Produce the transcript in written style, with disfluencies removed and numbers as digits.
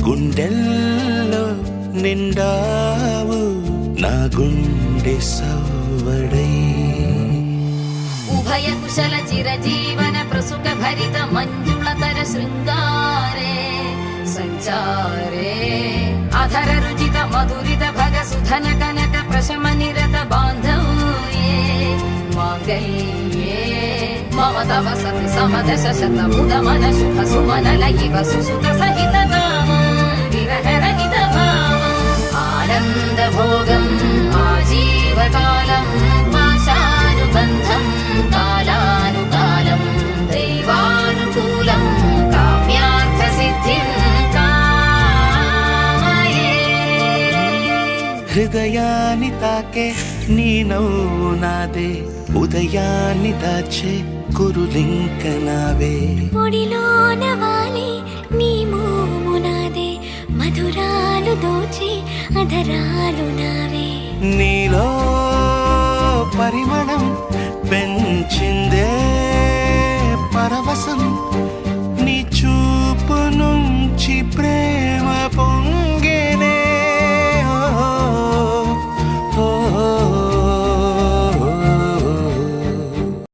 గుండెల్లో నిండావు నా గుండె సవ్వడై ఉభయ కుశల చిరజీవన ప్రసుక భరిత మంజుళతర శృంగారే సంచారే అధర రుచిత మధురిత భగ సుధన కనక ప్రశమ నిరత బాంధవ్యే మాంగళ్యే మమ తవ సతి సమదశ శత ముదమన శుభ సుమనల ఇవ సుసుత సహిత కామం విరహ రహిత భావం ఆనంద భోగం ఆజీవకాలం పాశానుబంధం కాలానుకాలం దైవానుకూలం కామ్యార్థ సిద్ధిం కామయే. హృదయాన్ని తాకే నీ నవ్వు నాదే ఉదయాన్ని దాచే కురులింక నావే ఒడిలోన వాలి నీ మోము నాదే మధురాలు దోచి అధరాలు నావే నీలో పరిమళం పెంచిందే